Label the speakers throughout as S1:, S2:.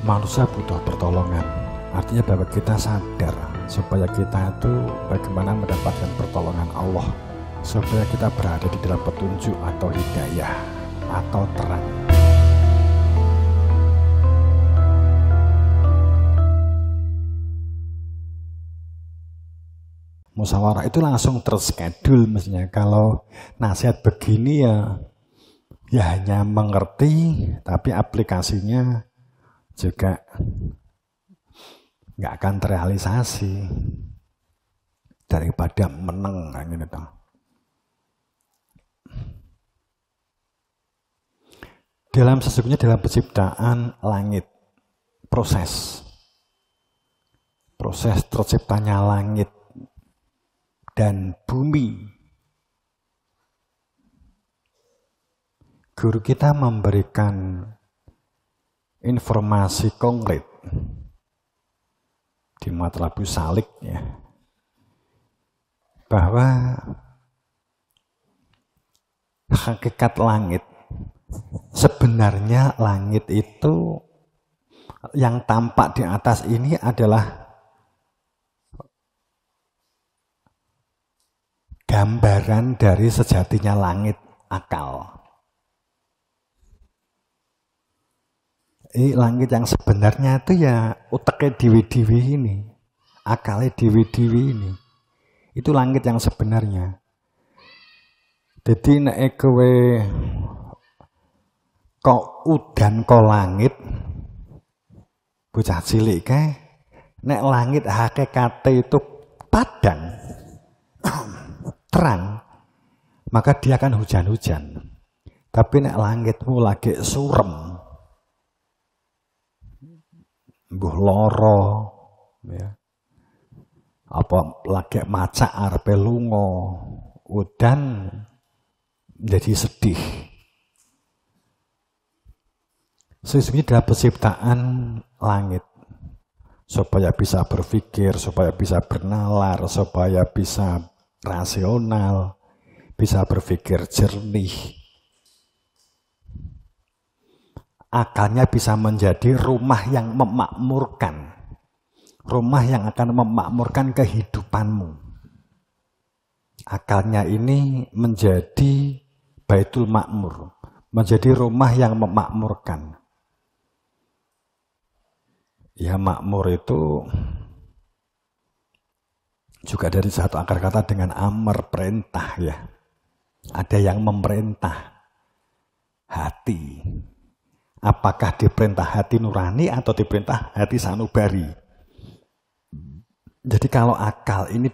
S1: Manusia butuh pertolongan. Artinya bahwa kita sadar supaya kita itu bagaimana mendapatkan pertolongan Allah, supaya kita berada di dalam petunjuk atau hidayah atau terang. Musyawarah itu langsung terschedule mestinya. Kalau nasihat begini ya hanya mengerti, tapi aplikasinya juga nggak akan terrealisasi daripada meneng gitu. Sesungguhnya dalam penciptaan langit, proses terciptanya langit dan bumi, guru kita memberikan informasi konkret di Matlabus Salik ya, bahwa hakikat langit, sebenarnya langit itu yang tampak di atas ini adalah gambaran dari sejatinya langit, akal. Langit yang sebenarnya itu ya uteknya diwi-diwi ini, akalnya diwi-diwi ini. Itu langit yang sebenarnya. Jadi nek kowe kok udan kok langit, bocah cilik kae, nek langit hakikate itu padang, terang, maka dia akan hujan-hujan. Tapi nek langitmu lagi surem, mbuh loro, ya, apa lagi macak arepe lunga, udan jadi sedih. Sesungguhnya dalam penciptaan langit, supaya bisa berpikir, supaya bisa bernalar, supaya bisa rasional, bisa berpikir jernih, akalnya bisa menjadi rumah yang memakmurkan, rumah yang akan memakmurkan kehidupanmu. Akalnya ini menjadi Baitul Makmur, menjadi rumah yang memakmurkan. Ya, makmur itu juga dari satu akar kata dengan amr, perintah ya. Ada yang memerintah hati. Apakah diperintah hati nurani atau diperintah hati sanubari? Jadi kalau akal ini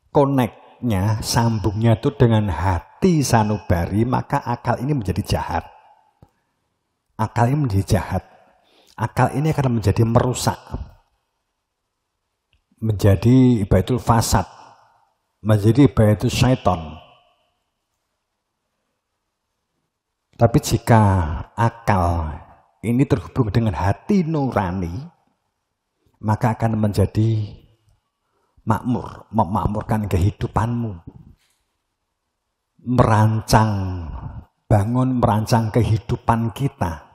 S1: koneknya, sambungnya itu dengan hati sanubari, maka akal ini menjadi jahat. Akal ini menjadi jahat. Akal ini akan menjadi merusak, menjadi baitul fasad, menjadi baitul syaiton. Tapi jika akal ini terhubung dengan hati nurani, maka akan menjadi makmur, memakmurkan kehidupanmu, merancang kehidupan kita.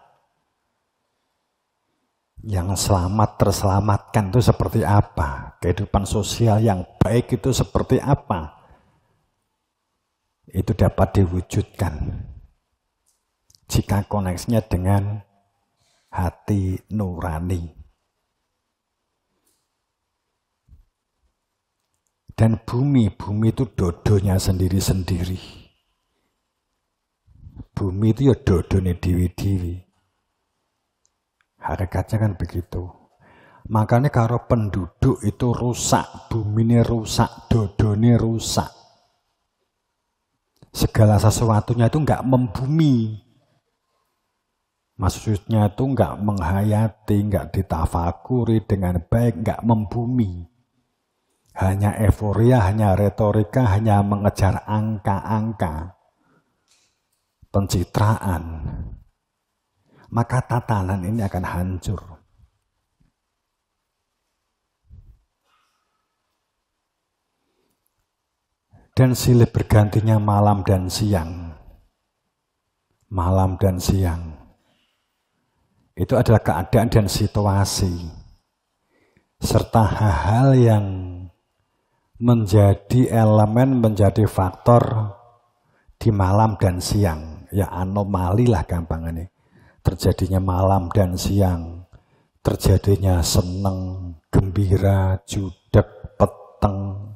S1: Yang selamat terselamatkan itu seperti apa? Kehidupan sosial yang baik itu seperti apa? Itu dapat diwujudkan jika koneksinya dengan hati nurani. Dan bumi itu dodonya sendiri-sendiri. Bumi itu ya dodone dewi-dewi. Hakikatnya kan begitu. Makanya kalau penduduk itu rusak, bumi ini rusak, dodone rusak. Segala sesuatunya itu enggak membumi. Maksudnya itu enggak menghayati, enggak ditafakuri dengan baik, enggak membumi. Hanya euforia, hanya retorika, hanya mengejar angka-angka, pencitraan. Maka tatanan ini akan hancur. Dan silih bergantinya malam dan siang. Malam dan siang. Itu adalah keadaan dan situasi, serta hal-hal yang menjadi elemen, menjadi faktor di malam dan siang. Ya anomali lah gampangannya. Terjadinya malam dan siang, terjadinya seneng, gembira, judek, peteng,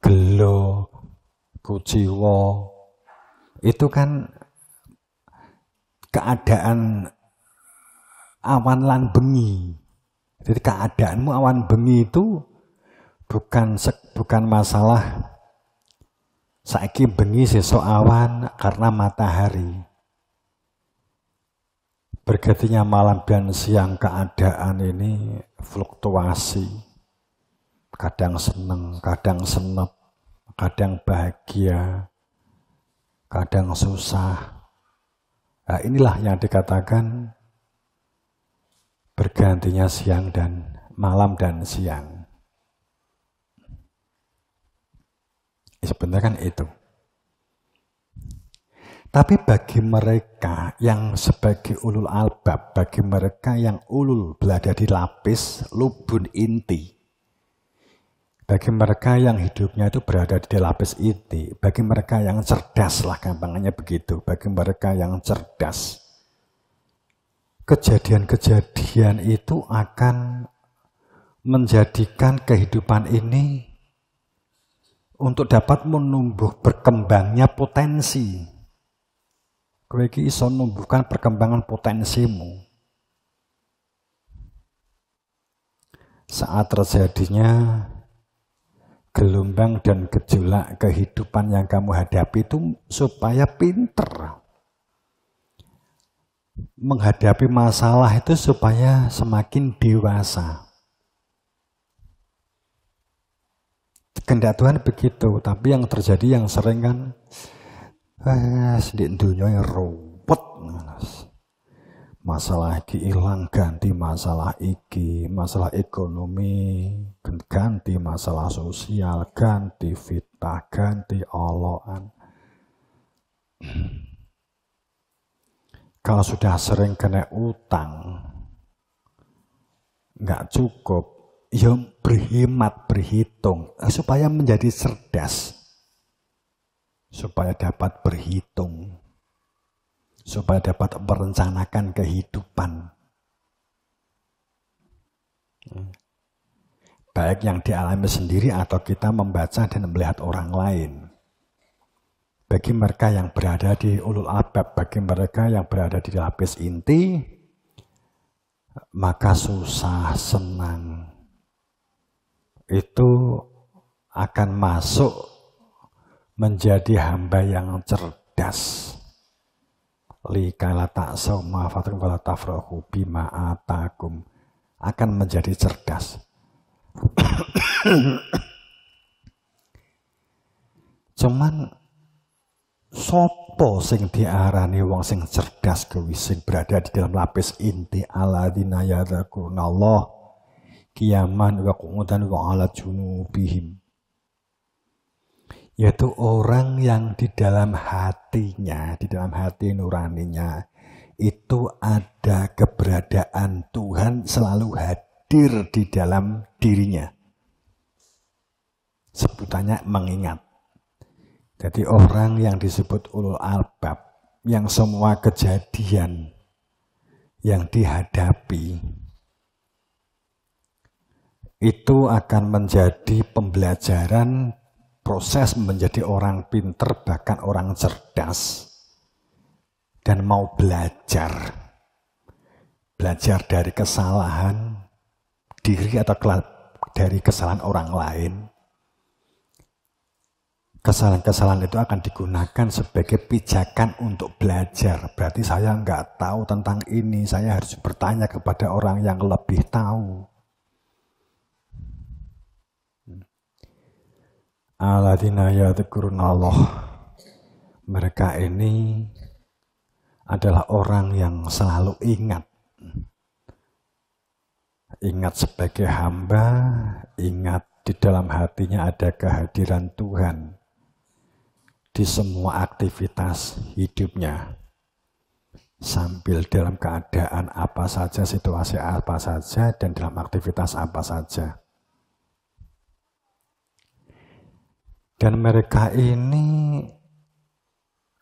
S1: gelo, kuciwo. Itu kan keadaan awan lan bengi. Jadi keadaanmu awan bengi itu bukan masalah saiki bengi sesuk awan karena matahari. Bergantinya malam dan siang keadaan ini fluktuasi. Kadang seneng, kadang senep, kadang bahagia, kadang susah. Nah, inilah yang dikatakan bergantinya siang dan malam dan siang. Sebenarnya kan itu. Tapi bagi mereka yang sebagai ulul albab, bagi mereka yang ulul berada di lapis lubun inti, bagi mereka yang hidupnya itu berada di lapis inti, bagi mereka yang cerdas lah gampangannya begitu, bagi mereka yang cerdas, kejadian-kejadian itu akan menjadikan kehidupan ini untuk dapat menumbuh berkembangnya potensi. Kowe iki iso numbuhkan perkembangan potensimu. Saat terjadinya gelombang dan gejolak kehidupan yang kamu hadapi itu supaya pinter. Menghadapi masalah itu supaya semakin dewasa. Kehendak Tuhan begitu, tapi yang terjadi yang sering kan sedikit dunia yang ruwet. Masalah iki hilang ganti masalah iki, masalah ekonomi ganti masalah sosial, ganti fitnah, ganti oloan. Kalau sudah sering kena utang, nggak cukup, ya berhemat, berhitung supaya menjadi cerdas. Supaya dapat berhitung, supaya dapat merencanakan kehidupan. Baik yang dialami sendiri atau kita membaca dan melihat orang lain. Bagi mereka yang berada di ulul albab, bagi mereka yang berada di lapis inti, maka susah, senang, itu akan masuk menjadi hamba yang cerdas. Likala ta'saw ma fatakum wala tafrahu bima atakum, akan menjadi cerdas. Cuman sopo sing diarani wong sing cerdas kuwi sing berada di dalam lapis inti alladzina yadzakurunallah qiyaman wa qu'udan wa 'ala junubihim, yaitu orang yang di dalam hatinya, di dalam hati nuraninya, itu ada keberadaan Tuhan selalu hadir di dalam dirinya. Sebutannya mengingat. Jadi orang yang disebut ulul albab, yang semua kejadian yang dihadapi, itu akan menjadi pembelajaran, proses menjadi orang pinter, bahkan orang cerdas, dan mau belajar dari kesalahan diri atau dari kesalahan orang lain. Kesalahan-kesalahan itu akan digunakan sebagai pijakan untuk belajar. Berarti saya nggak tahu tentang ini, saya harus bertanya kepada orang yang lebih tahu. Alladzina yadhkurunallah, mereka ini adalah orang yang selalu ingat. Ingat sebagai hamba, ingat di dalam hatinya ada kehadiran Tuhan di semua aktivitas hidupnya. sambil dalam keadaan apa saja, situasi apa saja, dan dalam aktivitas apa saja. Dan mereka ini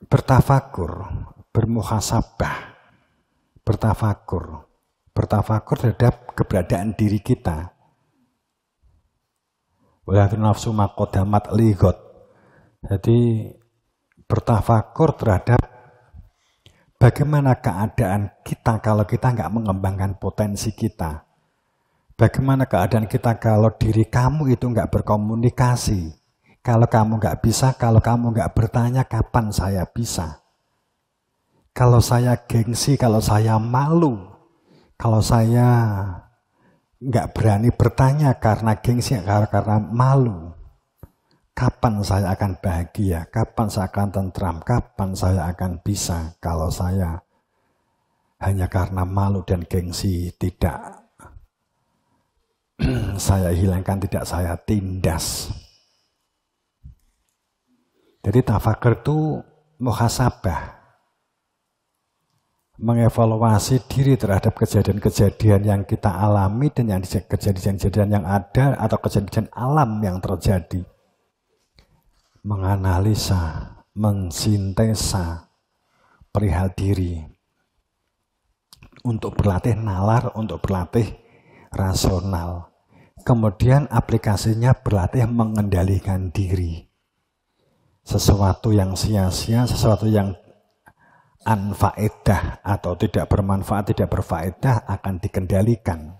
S1: bertafakur, bermuhasabah, bertafakur terhadap keberadaan diri kita. Walakin nafsu maqadamat ligot. Jadi bertafakur terhadap bagaimana keadaan kita kalau kita nggak mengembangkan potensi kita. Bagaimana keadaan kita kalau diri kamu itu nggak berkomunikasi. Kalau kamu nggak bisa, kalau kamu nggak bertanya kapan saya bisa. Kalau saya gengsi, kalau saya malu, kalau saya nggak berani bertanya karena gengsi, karena malu. Kapan saya akan bahagia? Kapan saya akan tentram? Kapan saya akan bisa? Kalau saya hanya karena malu dan gengsi tidak saya hilangkan, tidak saya tindas. Jadi tafakur itu muhasabah. Mengevaluasi diri terhadap kejadian-kejadian yang kita alami dan yang kejadian-kejadian yang ada atau kejadian alam yang terjadi. Menganalisa, mensintesa perihal diri. Untuk berlatih nalar, untuk berlatih rasional. Kemudian aplikasinya berlatih mengendalikan diri. Sesuatu yang sia-sia, sesuatu yang anfaedah atau tidak bermanfaat, tidak berfaedah akan dikendalikan.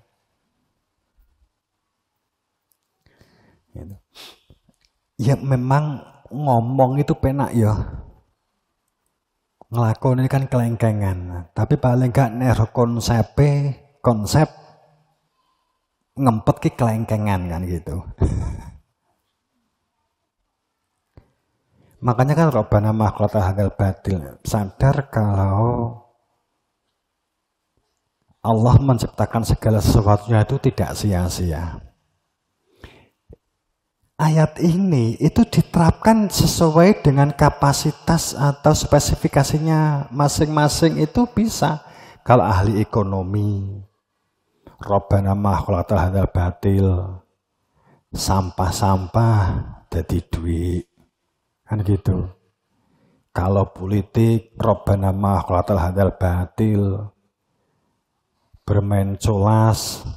S1: Ya memang ngomong itu penak ya. Ngelakon ini kan kelengkengan. Tapi paling gak nero konsep ngempet ki kelengkengan kan gitu. Makanya kan Rabbana ma khalaqta hadzal batil, sadar kalau Allah menciptakan segala sesuatunya itu tidak sia-sia. Ayat ini itu diterapkan sesuai dengan kapasitas atau spesifikasinya masing-masing itu bisa. Kalau ahli ekonomi, Rabbana ma khalaqta hadzal batil, sampah-sampah jadi duit. Kan gitu. Kalau politik, Rabbana ma khalaqta hadzal batil, bermain colas,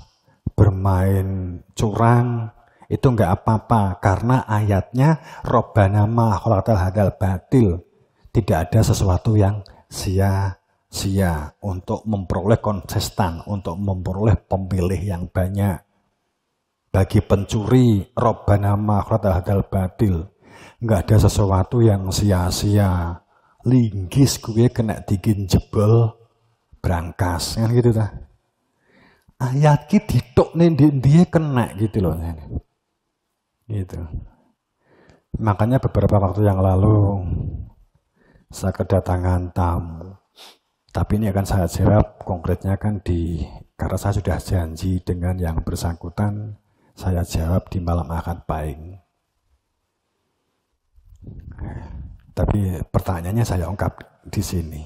S1: bermain curang, itu enggak apa-apa karena ayatnya Rabbana ma khalaqta hadzal batil. Tidak ada sesuatu yang sia-sia untuk memperoleh kontestan, untuk memperoleh pemilih yang banyak. Bagi pencuri, Rabbana ma khalaqta hadzal batil. Enggak ada sesuatu yang sia-sia. Linggis gue kena digin jebol berangkas kan gitu ta. Ayat ki ditok nih dia kena gitu loh. Gitu. Makanya beberapa waktu yang lalu saya kedatangan tamu. Tapi ini akan saya jawab konkretnya kan karena saya sudah janji dengan yang bersangkutan, saya jawab di malam akad pahing. Tapi pertanyaannya saya ungkap di sini.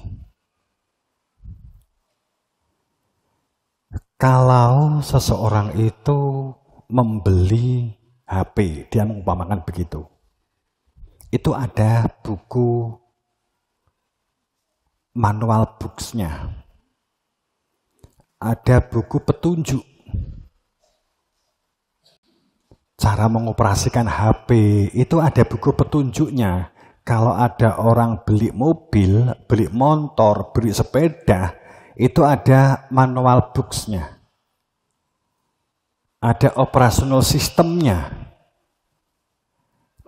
S1: Kalau seseorang itu membeli HP, dia mengumpamakan begitu. Itu ada buku manual books-nya. Ada buku petunjuk. Cara mengoperasikan HP itu ada buku petunjuknya. Kalau ada orang beli mobil, beli motor, beli sepeda, itu ada manual books-nya. Ada operational system-nya.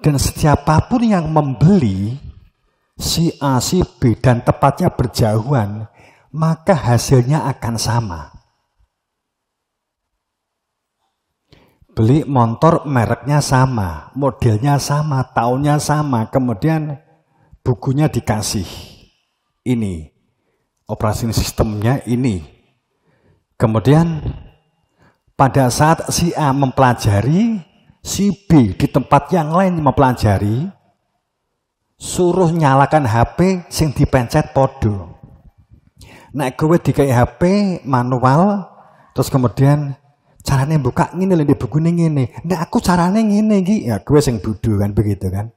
S1: Dan siapapun yang membeli, si A, si B, dan tepatnya berjauhan, maka hasilnya akan sama. Beli motor mereknya sama, modelnya sama, tahunnya sama, kemudian bukunya dikasih. Ini, operasi sistemnya ini. Kemudian pada saat si A mempelajari, si B di tempat yang lain mempelajari, suruh nyalakan HP sing dipencet podo. Nek kowe dikai HP manual, terus kemudian caranya buka ngene lho di buku ngene. Nek aku carane ngene iki, ya kowe sing bodho kan begitu kan.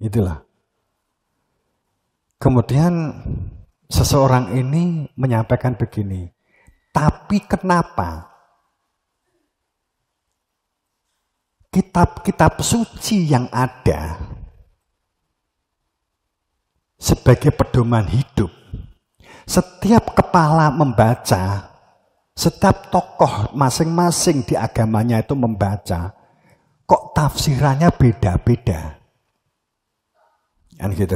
S1: Itulah. Kemudian seseorang ini menyampaikan begini, tapi kenapa kitab-kitab suci yang ada sebagai pedoman hidup, setiap kepala membaca, setiap tokoh masing-masing di agamanya itu membaca, kok tafsirannya beda-beda? Kan gitu.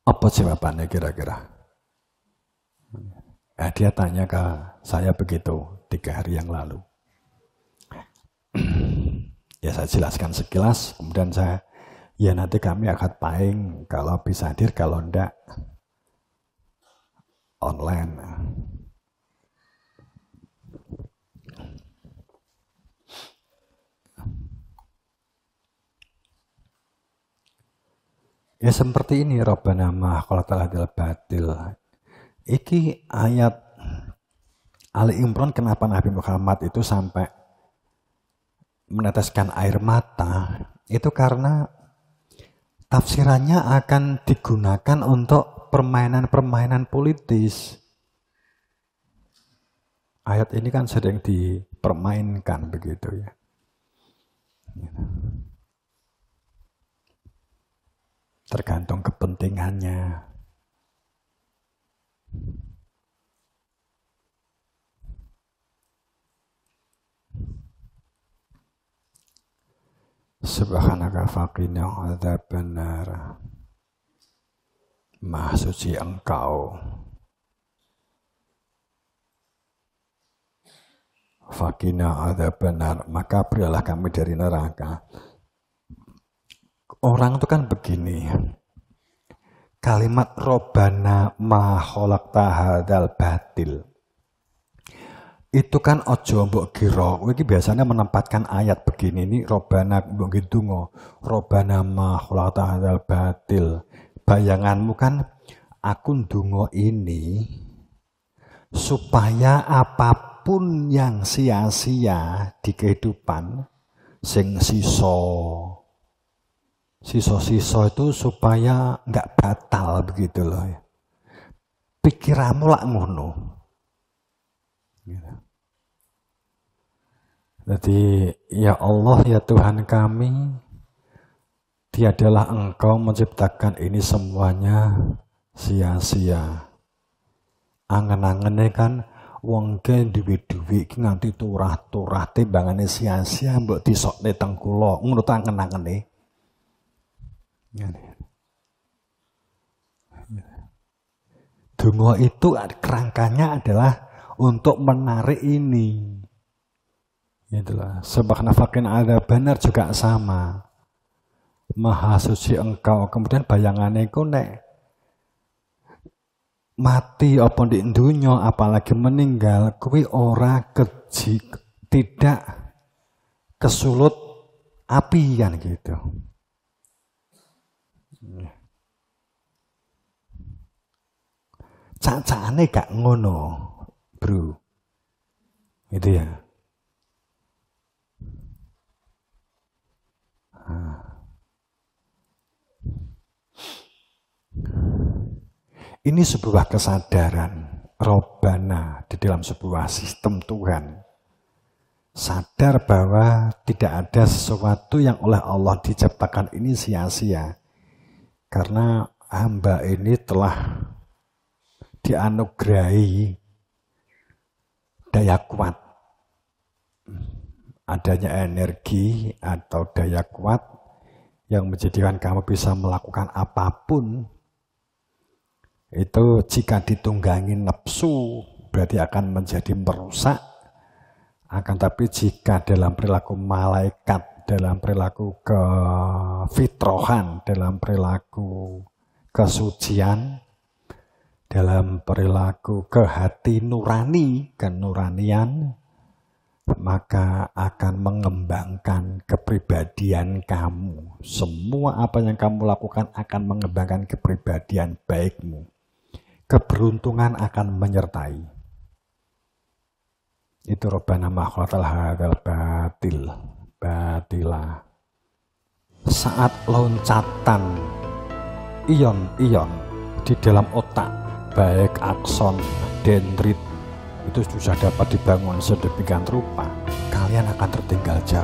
S1: Apa jawabannya kira-kira? Dia tanya ke saya begitu 3 hari yang lalu. Ya saya jelaskan sekilas, kemudian ya nanti kami akan paling kalau bisa hadir, kalau enggak online. Ya seperti ini, Rabbana ma khalaqtal batil. Iki ayat Ali Imran, kenapa Nabi Muhammad itu sampai meneteskan air mata, itu karena tafsirannya akan digunakan untuk permainan-permainan politis. Ayat ini kan sedang dipermainkan begitu ya. Tergantung kepentingannya. Subhanaka faqina adzaban nar. Maha suci Engkau. Faqina adzaban nar, maka berilah kami dari neraka. Orang itu kan begini. Kalimat Robbana ma khalaqta hadzal batil. Itu kan ojo mbok kira. Iki biasanya menempatkan ayat begini ini Robbana mbok ndonga. Robbana ma khalaqta hadzal batil. Bayanganmu kan aku ndonga ini supaya apapun yang sia-sia di kehidupan sing sisa itu supaya enggak batal begitu loh ya. Pikiranmu lak ngono. Jadi ya Allah ya Tuhan kami, tiadalah Engkau menciptakan ini semuanya sia-sia. Angen-angene kan wong ke duwe-duwe iki nganti turah-turah timbangane sia-sia mbok disokne teng kula. Ngono ta angen-angene. Donga itu kerangkanya adalah untuk menarik ini. Itulah. Subhana faqin ada benar juga sama. Maha suci Engkau. Kemudian bayangannya iku nek mati apa ndek donya apalagi meninggal kuwi ora tidak kesulut api kan gitu. Cacane gak ngono, bro. Itu ya. Ini sebuah kesadaran Robbana di dalam sebuah sistem Tuhan. Sadar bahwa tidak ada sesuatu yang oleh Allah diciptakan ini sia-sia. Karena hamba ini telah dianugerahi daya kuat. Adanya energi atau daya kuat yang menjadikan kamu bisa melakukan apapun. Itu jika ditunggangi nafsu berarti akan menjadi merusak. Akan tapi jika dalam perilaku malaikat, dalam perilaku kefitrohan, dalam perilaku kesucian, dalam perilaku kehati nurani, kenuranian, maka akan mengembangkan kepribadian kamu. Semua apa yang kamu lakukan akan mengembangkan kepribadian baikmu. Keberuntungan akan menyertai. Itu Rabbana ma khalaqtal hadzal batila. Saat loncatan ion-ion di dalam otak, baik akson, dendrit, itu sudah dapat dibangun sedemikian rupa, kalian akan tertinggal jauh.